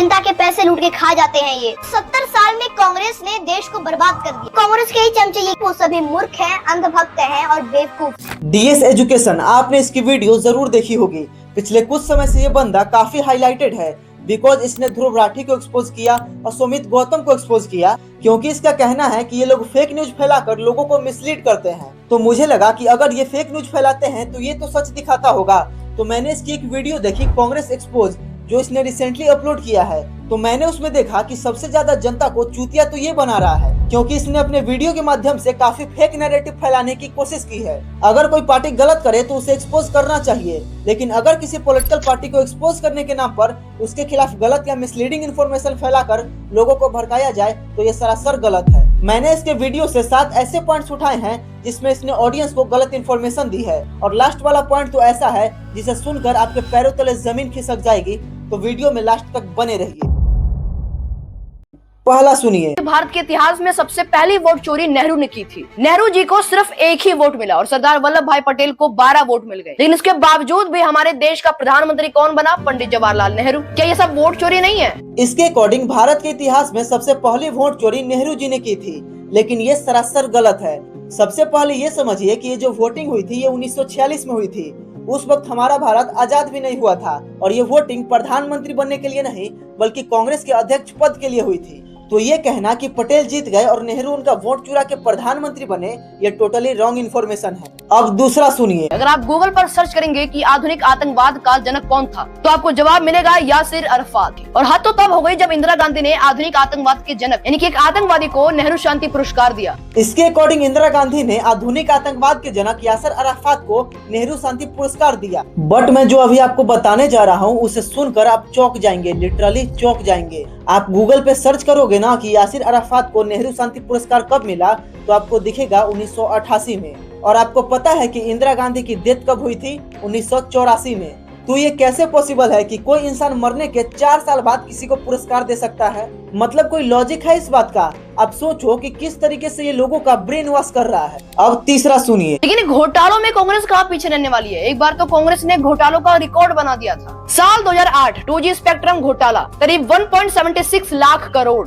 जनता के पैसे लूट के खा जाते हैं ये। 70 साल में कांग्रेस ने देश को बर्बाद कर दिया। कांग्रेस के ही चमचे ये वो सभी मूर्ख हैं, अंधभक्त हैं और बेवकूफ। डीएस एजुकेशन, आपने इसकी वीडियो जरूर देखी होगी। पिछले कुछ समय से ये बंदा काफी हाईलाइटेड है बिकॉज इसने ध्रुव राठी को एक्सपोज किया और सुमित गौतम को एक्सपोज किया, क्योंकि इसका कहना है कि ये लोग फेक न्यूज फैलाकर लोगों को मिसलीड करते हैं। तो मुझे लगा कि अगर ये फेक न्यूज फैलाते हैं तो ये तो सच दिखाता होगा। तो मैंने इसकी एक वीडियो देखी, कांग्रेस एक्सपोज, जो इसने रिसेंटली अपलोड किया है। तो मैंने उसमें देखा कि सबसे ज्यादा जनता को चूतिया तो ये बना रहा है, क्योंकि इसने अपने वीडियो के माध्यम से काफी फेक नैरेटिव फैलाने की कोशिश की है। अगर कोई पार्टी गलत करे तो उसे एक्सपोज करना चाहिए, लेकिन अगर किसी पॉलिटिकल पार्टी को एक्सपोज करने के नाम पर उसके खिलाफ गलत या मिसलीडिंग इन्फॉर्मेशन फैलाकर लोगों को भड़काया जाए तो ये सरासर गलत है। मैंने इसके वीडियो से 7 ऐसे पॉइंट्स उठाए हैं जिसमें इसने ऑडियंस को गलत इन्फॉर्मेशन दी है, और लास्ट वाला पॉइंट तो ऐसा है जिसे सुनकर आपके पैरों तले जमीन खिसक जाएगी। तो वीडियो में लास्ट तक बने रहिए। पहला सुनिए। भारत के इतिहास में सबसे पहली वोट चोरी नेहरू ने की थी। नेहरू जी को सिर्फ एक ही वोट मिला और सरदार वल्लभ भाई पटेल को 12 वोट मिल गए, लेकिन इसके बावजूद भी हमारे देश का प्रधानमंत्री कौन बना? पंडित जवाहरलाल नेहरू। क्या ये सब वोट चोरी नहीं है? इसके अकॉर्डिंग भारत के इतिहास में सबसे पहली वोट चोरी नेहरू जी ने की थी, लेकिन ये सरासर गलत है। सबसे पहले ये समझिए कि ये जो वोटिंग हुई थी ये 1946 में हुई थी। उस वक्त हमारा भारत आजाद भी नहीं हुआ था, और ये वोटिंग प्रधानमंत्री बनने के लिए नहीं बल्कि कांग्रेस के अध्यक्ष पद के लिए हुई थी। तो ये कहना कि पटेल जीत गए और नेहरू उनका वोट चुरा के प्रधानमंत्री बने, ये टोटली रॉन्ग इन्फॉर्मेशन है। अब दूसरा सुनिए। अगर आप गूगल पर सर्च करेंगे कि आधुनिक आतंकवाद का जनक कौन था, तो आपको जवाब मिलेगा यासिर अरफात। और हद तो तब हो गई जब इंदिरा गांधी ने आधुनिक आतंकवाद के जनक यानी कि एक आतंकवादी को नेहरू शांति पुरस्कार दिया। इसके अकॉर्डिंग इंदिरा गांधी ने आधुनिक आतंकवाद के जनक यासिर अरफात को नेहरू शांति पुरस्कार दिया। बट मैं जो अभी आपको बताने जा रहा हूँ उसे सुनकर आप चौंक जाएंगे, लिटरली चौंक जाएंगे। आप गूगल पे सर्च करोगे ना कि यासिर अरफात को नेहरू शांति पुरस्कार कब मिला, तो आपको दिखेगा 1988 में। और आपको पता है कि इंदिरा गांधी की डेथ कब हुई थी? 1984 में। तो ये कैसे पॉसिबल है कि कोई इंसान मरने के 4 साल बाद किसी को पुरस्कार दे सकता है? मतलब कोई लॉजिक है इस बात का? आप सोचो कि किस तरीके से ये लोगों का ब्रेन वॉश कर रहा है। अब तीसरा सुनिए। लेकिन घोटालों में कांग्रेस कहाँ पीछे रहने वाली है? एक बार तो कांग्रेस ने घोटालों का रिकॉर्ड बना दिया था। साल 2008 2G स्पेक्ट्रम घोटाला, करीब 1.76 लाख करोड़।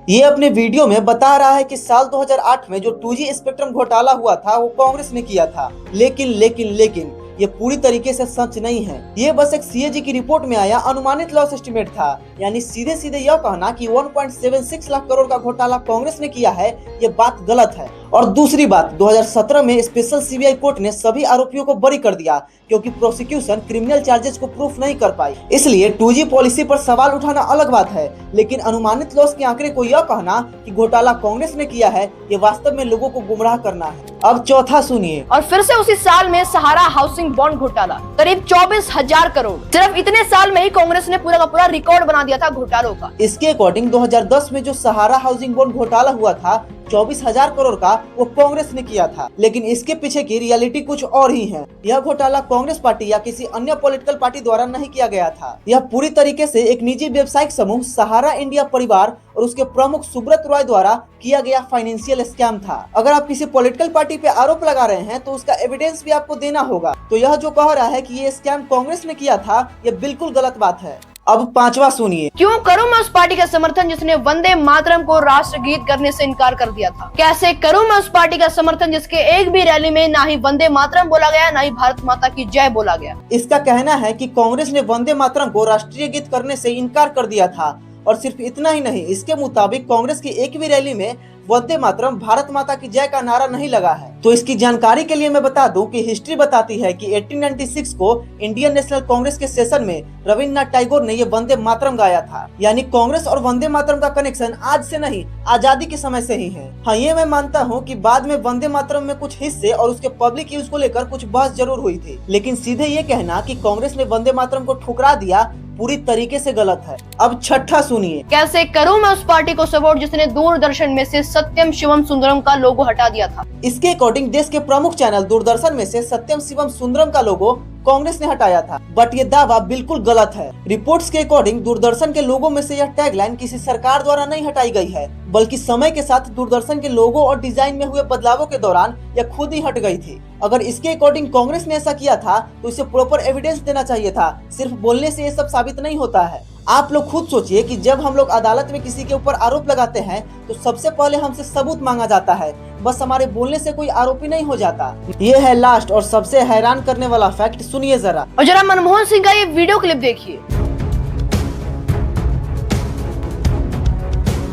ये अपने वीडियो में बता रहा है कि साल 2008 में जो 2G स्पेक्ट्रम घोटाला हुआ था वो कांग्रेस ने किया था। लेकिन ये पूरी तरीके से सच नहीं है। ये बस एक सीएजी की रिपोर्ट में आया अनुमानित लॉस एस्टिमेट था। यानी सीधे यह कहना कि 1.76 लाख करोड़ का घोटाला कांग्रेस ने किया है, ये बात गलत है। और दूसरी बात, 2017 में स्पेशल सीबीआई कोर्ट ने सभी आरोपियों को बरी कर दिया, क्योंकि प्रोसिक्यूशन क्रिमिनल चार्जेस को प्रूफ नहीं कर पाई। इसलिए 2G पॉलिसी पर सवाल उठाना अलग बात है, लेकिन अनुमानित लॉस के आंकड़े को यह कहना कि घोटाला कांग्रेस ने किया है, ये वास्तव में लोगों को गुमराह करना है। अब चौथा सुनिए। और फिर से उसी साल में सहारा हाउसिंग बॉन्ड घोटाला, करीब 24,000 करोड़। सिर्फ इतने साल में ही कांग्रेस ने पूरा का पूरा रिकॉर्ड बना दिया था घोटालों का। इसके अकॉर्डिंग 2010 में जो सहारा हाउसिंग बॉन्ड घोटाला हुआ था 24,000 करोड़ का, वो कांग्रेस ने किया था। लेकिन इसके पीछे की रियलिटी कुछ और ही है। यह घोटाला कांग्रेस पार्टी या किसी अन्य पॉलिटिकल पार्टी द्वारा नहीं किया गया था। यह पूरी तरीके से एक निजी व्यावसायिक समूह सहारा इंडिया परिवार और उसके प्रमुख सुब्रत रॉय द्वारा किया गया फाइनेंशियल स्कैम था। अगर आप किसी पॉलिटिकल पार्टी पे आरोप लगा रहे हैं तो उसका एविडेंस भी आपको देना होगा। तो यह जो कह रहा है कि ये स्कैम कांग्रेस ने किया था, ये बिल्कुल गलत बात है। अब पांचवा सुनिए। क्यों करूं मैं उस पार्टी का समर्थन जिसने वंदे मातरम को राष्ट्रगीत करने से इनकार कर दिया था? कैसे करूं मैं उस पार्टी का समर्थन जिसके एक भी रैली में ना ही वंदे मातरम बोला गया, ना ही भारत माता की जय बोला गया? इसका कहना है कि कांग्रेस ने वंदे मातरम को राष्ट्रीय गीत करने से इनकार कर दिया था। और सिर्फ इतना ही नहीं, इसके मुताबिक कांग्रेस की एक भी रैली में वंदे मातरम भारत माता की जय का नारा नहीं लगा है। तो इसकी जानकारी के लिए मैं बता दूं कि हिस्ट्री बताती है कि 1896 को इंडियन नेशनल कांग्रेस के सेशन में रविन्द्रनाथ टैगोर ने ये वंदे मातरम गाया था। यानी कांग्रेस और वंदे मातरम का कनेक्शन आज से नहीं, आजादी के समय से ही है। हाँ, ये मैं मानता हूँ कि बाद में वंदे मातरम में कुछ हिस्से और उसके पब्लिक यूज को लेकर कुछ बहस जरूर हुई थी, लेकिन सीधे ये कहना कि कांग्रेस ने वंदे मातरम को ठुकरा दिया पूरी तरीके से गलत है। अब छठा सुनिए। कैसे करूं मैं उस पार्टी को सपोर्ट जिसने दूरदर्शन में से सत्यम शिवम सुंदरम का लोगो हटा दिया था? इसके अकॉर्डिंग देश के प्रमुख चैनल दूरदर्शन में से सत्यम शिवम सुंदरम का लोगो कांग्रेस ने हटाया था, बट ये दावा बिल्कुल गलत है। रिपोर्ट्स के अकॉर्डिंग दूरदर्शन के लोगो में से यह टैगलाइन किसी सरकार द्वारा नहीं हटाई गई है, बल्कि समय के साथ दूरदर्शन के लोगो और डिजाइन में हुए बदलावों के दौरान यह खुद ही हट गई थी। अगर इसके अकॉर्डिंग कांग्रेस ने ऐसा किया था तो इसे प्रॉपर एविडेंस देना चाहिए था। सिर्फ बोलने से ये सब साबित नहीं होता है। आप लोग खुद सोचिए कि जब हम लोग अदालत में किसी के ऊपर आरोप लगाते हैं तो सबसे पहले हमसे सबूत मांगा जाता है, बस हमारे बोलने से कोई आरोपी नहीं हो जाता। ये है लास्ट और सबसे हैरान करने वाला फैक्ट, सुनिए जरा। और जरा मनमोहन सिंह का ये वीडियो क्लिप देखिए।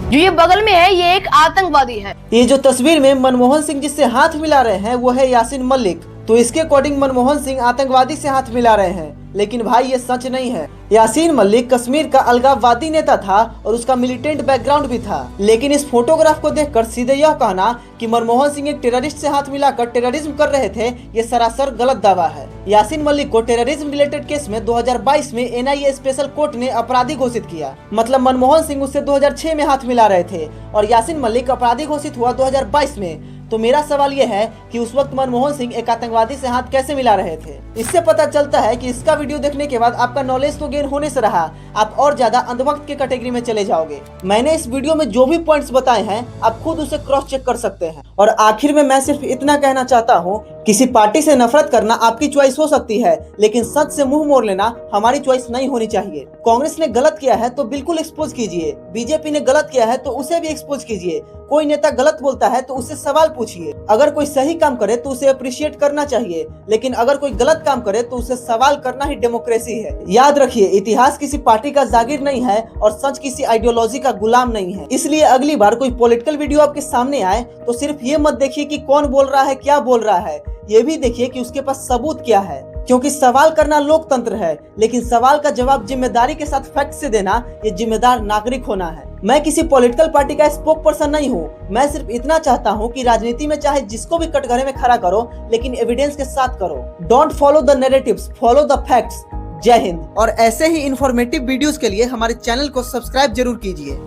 जो ये बगल में है ये एक आतंकवादी है। ये जो तस्वीर में मनमोहन सिंह जिससे हाथ मिला रहे हैं वो है यासीन मलिक। तो इसके अकॉर्डिंग मनमोहन सिंह आतंकवादी से हाथ मिला रहे हैं, लेकिन भाई ये सच नहीं है। यासीन मलिक कश्मीर का अलगाववादी नेता था और उसका मिलिटेंट बैकग्राउंड भी था। लेकिन इस फोटोग्राफ को देखकर सीधे यह कहना कि मनमोहन सिंह एक टेररिस्ट से हाथ मिलाकर टेररिज्म कर रहे थे, ये सरासर गलत दावा है। यासीन मलिक को टेररिज्म रिलेटेड केस में 2022 में NIA स्पेशल कोर्ट ने अपराधी घोषित किया। मतलब मनमोहन सिंह उससे 2006 में हाथ मिला रहे थे और यासीन मलिक अपराधी घोषित हुआ 2022 में। तो मेरा सवाल यह है कि उस वक्त मनमोहन सिंह एक आतंकवादी से हाथ कैसे मिला रहे थे। इससे पता चलता है कि इसका वीडियो देखने के बाद आपका नॉलेज तो गेन होने से रहा, आप और ज्यादा अंधभक्त के कैटेगरी में चले जाओगे। मैंने इस वीडियो में जो भी पॉइंट्स बताए हैं आप खुद उसे क्रॉस चेक कर सकते हैं। और आखिर में मैं सिर्फ इतना कहना चाहता हूँ, किसी पार्टी से नफरत करना आपकी चॉइस हो सकती है, लेकिन सच से मुंह मोड़ लेना हमारी चॉइस नहीं होनी चाहिए। कांग्रेस ने गलत किया है तो बिल्कुल एक्सपोज कीजिए, बीजेपी ने गलत किया है तो उसे भी एक्सपोज कीजिए। कोई नेता गलत बोलता है तो उससे सवाल पूछिए। अगर कोई सही काम करे तो उसे अप्रिशिएट करना चाहिए, लेकिन अगर कोई गलत काम करे तो उसे सवाल करना ही डेमोक्रेसी है। याद रखिए, इतिहास किसी पार्टी का जागीर नहीं है और सच किसी आइडियोलॉजी का गुलाम नहीं है। इसलिए अगली बार कोई पॉलिटिकल वीडियो आपके सामने आए तो सिर्फ ये मत देखिए कि कौन बोल रहा है, क्या बोल रहा है, ये भी देखिए कि उसके पास सबूत क्या है। क्योंकि सवाल करना लोकतंत्र है, लेकिन सवाल का जवाब जिम्मेदारी के साथ फैक्ट से देना ये जिम्मेदार नागरिक होना है। मैं किसी पॉलिटिकल पार्टी का स्पोक पर्सन नहीं हूँ। मैं सिर्फ इतना चाहता हूँ कि राजनीति में चाहे जिसको भी कटघरे में खड़ा करो, लेकिन एविडेंस के साथ करो। Don't follow the narratives, follow the facts. जय हिंद। और ऐसे ही इंफॉर्मेटिव वीडियोस के लिए हमारे चैनल को सब्सक्राइब जरूर कीजिए।